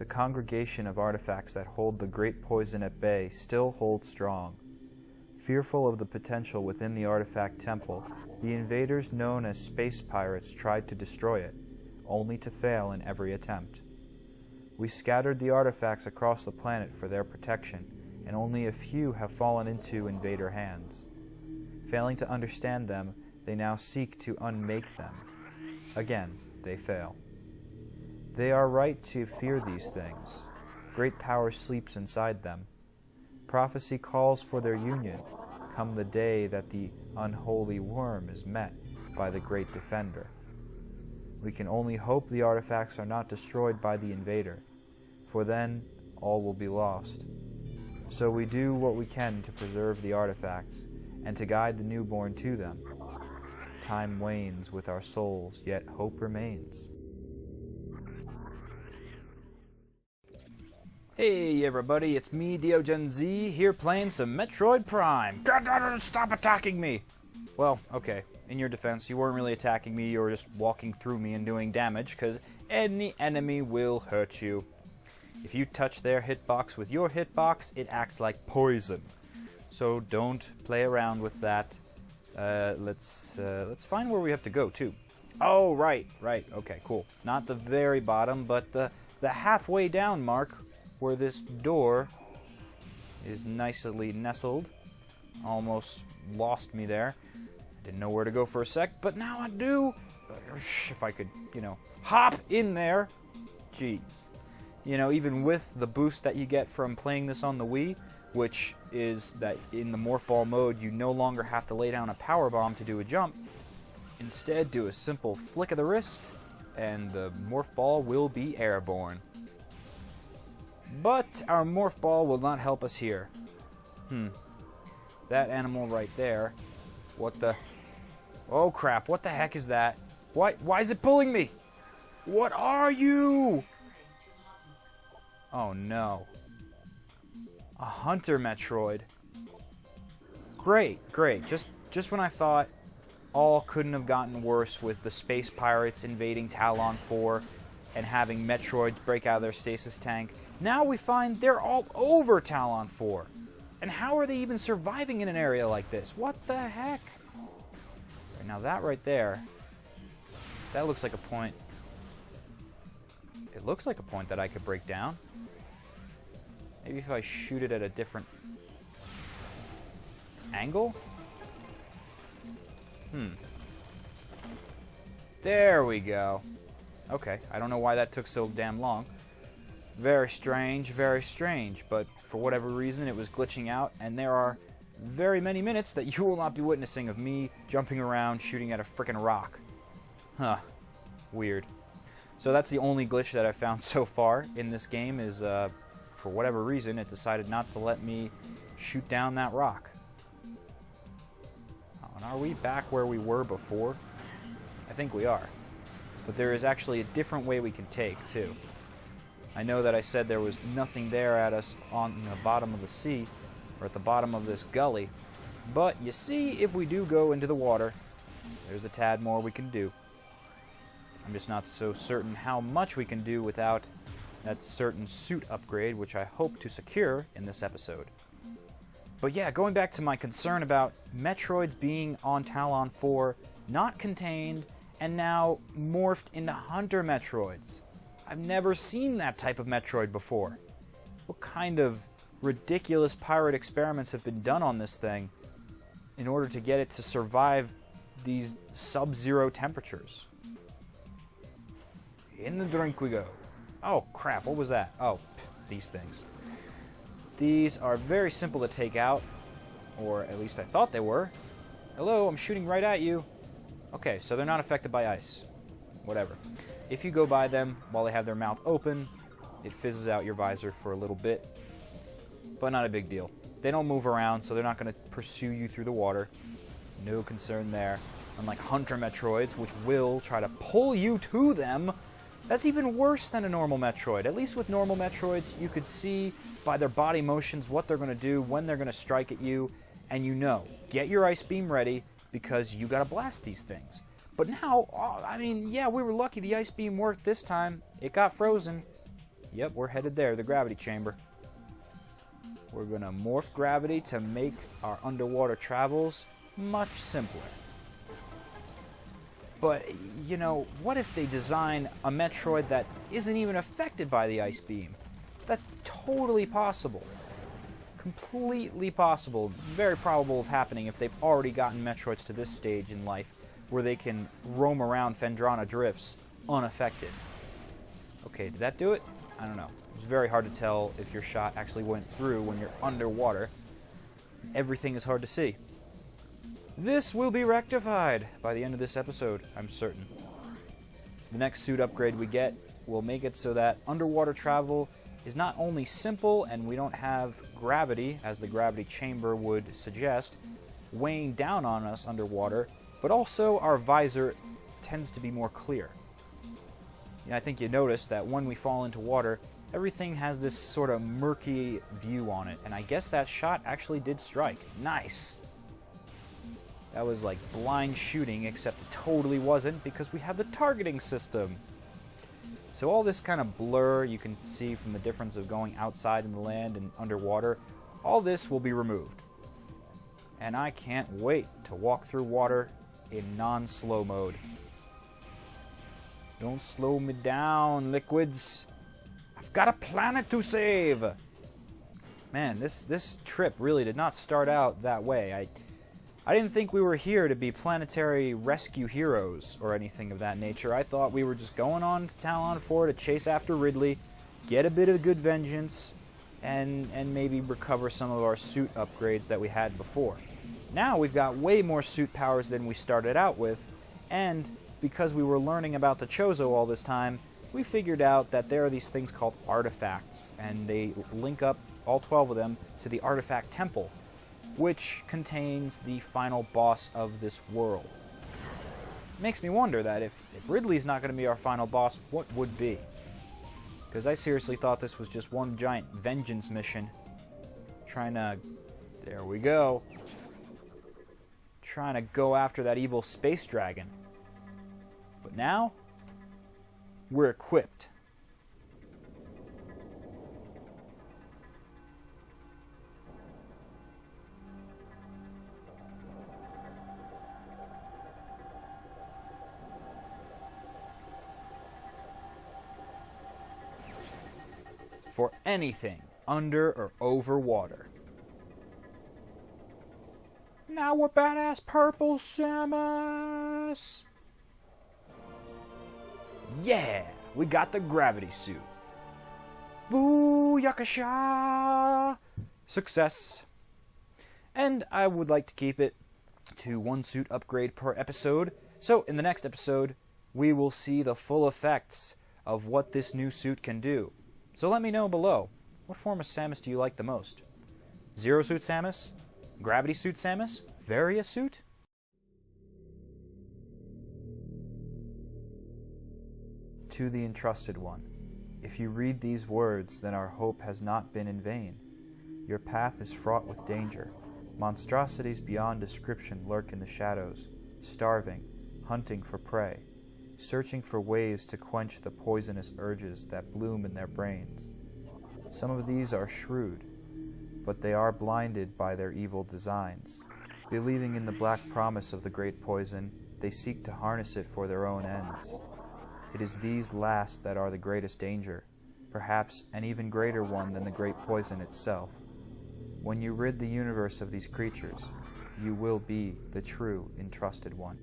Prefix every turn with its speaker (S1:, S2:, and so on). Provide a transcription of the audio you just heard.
S1: the congregation of artifacts that hold the great poison at bay still holds strong. Fearful of the potential within the artifact temple, the invaders known as space pirates tried to destroy it, only to fail in every attempt. We scattered the artifacts across the planet for their protection, and only a few have fallen into invader hands. Failing to understand them, they now seek to unmake them. Again, they fail. They are right to fear these things. Great power sleeps inside them. Prophecy calls for their union, come the day that the unholy worm is met by the great defender. We can only hope the artifacts are not destroyed by the invader, for then all will be lost. So we do what we can to preserve the artifacts, and to guide the newborn to them. Time wanes with our souls, yet hope remains. Hey everybody, it's me, DeoGenZ, here playing some Metroid Prime. Stop attacking me! Well, okay, in your defense, you weren't really attacking me, you were just walking through me and doing damage, because any enemy will hurt you. If you touch their hitbox with your hitbox, it acts like poison. So don't play around with that. Let's find where we have to go, too. Oh, right, okay, cool. Not the very bottom, but the halfway down mark, where this door is nicely nestled. Almost lost me there. Didn't know where to go for a sec, but now I do. If I could, hop in there. Jeez. Even with the boost that you get from playing this on the Wii, which is that in the Morph Ball mode, you no longer have to lay down a power bomb to do a jump. Instead, do a simple flick of the wrist, and the Morph Ball will be airborne. But our Morph Ball will not help us here. That animal right there. What the... Oh crap, what the heck is that? Why is it pulling me? What are you? Oh no. A Hunter Metroid. Great. Just when I thought all couldn't have gotten worse with the space pirates invading Talon 4 and having Metroids break out of their stasis tank, now we find they're all over Talon 4. And how are they even surviving in an area like this? What the heck? Right, now that right there, that looks like a point. It looks like a point that I could break down. Maybe if I shoot it at a different angle? There we go. Okay, I don't know why that took so damn long. Very strange, but for whatever reason it was glitching out, and there are very many minutes that you will not be witnessing of me jumping around shooting at a frickin' rock. Huh. Weird. So that's the only glitch that I've found so far in this game is, for whatever reason, it decided not to let me shoot down that rock. Oh, and are we back where we were before? I think we are. But there is actually a different way we can take, too. I know that I said there was nothing there at us on the bottom of the sea, or at the bottom of this gully, but you see, if we do go into the water, there's a tad more we can do. I'm just not so certain how much we can do without that certain suit upgrade, which I hope to secure in this episode. But yeah, going back to my concern about Metroids being on Talon 4, not contained, and now morphed into Hunter Metroids. I've never seen that type of Metroid before. What kind of ridiculous pirate experiments have been done on this thing in order to get it to survive these sub-zero temperatures? In the drink we go. Oh crap, what was that? Oh, these things. These are very simple to take out, or at least I thought they were. Hello, I'm shooting right at you. Okay, so they're not affected by ice. Whatever. If you go by them while they have their mouth open, it fizzes out your visor for a little bit, but not a big deal. They don't move around, so they're not going to pursue you through the water. No concern there. Unlike Hunter Metroids, which will try to pull you to them. That's even worse than a normal Metroid. At least with normal Metroids, you could see by their body motions what they're going to do, when they're going to strike at you, and you know, get your ice beam ready because you got to blast these things. But now, I mean, yeah, we were lucky the ice beam worked this time. It got frozen. Yep, we're headed there, the gravity chamber. We're going to morph gravity to make our underwater travels much simpler. But, you know, what if they design a Metroid that isn't even affected by the ice beam? That's totally possible. Completely possible. Very probable of happening if they've already gotten Metroids to this stage in life where they can roam around Phendrana drifts unaffected. Okay, did that do it? I don't know. It's very hard to tell if your shot actually went through when you're underwater. Everything is hard to see. This will be rectified by the end of this episode, I'm certain. The next suit upgrade we get will make it so that underwater travel is not only simple and we don't have gravity, as the gravity chamber would suggest, weighing down on us underwater, but also our visor tends to be more clear. I think you notice that when we fall into water, everything has this sort of murky view on it, and I guess that shot actually did strike. Nice! That was like blind shooting, except it totally wasn't because we have the targeting system. So all this kind of blur you can see from the difference of going outside in the land and underwater, all this will be removed. And I can't wait to walk through water in non-slow mode. Don't slow me down, liquids. I've got a planet to save. Man, this trip really did not start out that way. I didn't think we were here to be planetary rescue heroes or anything of that nature. I thought we were just going on to Talon 4 to chase after Ridley, get a bit of good vengeance, and maybe recover some of our suit upgrades that we had before. Now we've got way more suit powers than we started out with, and because we were learning about the Chozo all this time, we figured out that there are these things called artifacts, and they link up, all 12 of them, to the Artifact Temple, which contains the final boss of this world. Makes me wonder that if Ridley's not going to be our final boss, what would be? Because I seriously thought this was just one giant vengeance mission. Trying to... There we go. Trying to go after that evil space dragon. But now, we're equipped. For anything under or over water. Now we're badass purple Samus! Yeah! We got the gravity suit. Boo-yakasha! Success. And I would like to keep it to one suit upgrade per episode. So in the next episode, we will see the full effects of what this new suit can do. So let me know below, what form of Samus do you like the most? Zero Suit Samus? Gravity Suit Samus? Varia Suit? To the Entrusted One, if you read these words, then our hope has not been in vain. Your path is fraught with danger. Monstrosities beyond description lurk in the shadows, starving, hunting for prey, searching for ways to quench the poisonous urges that bloom in their brains. Some of these are shrewd, but they are blinded by their evil designs. Believing in the black promise of the great poison, they seek to harness it for their own ends. It is these last that are the greatest danger, perhaps an even greater one than the great poison itself. When you rid the universe of these creatures, you will be the true Entrusted One.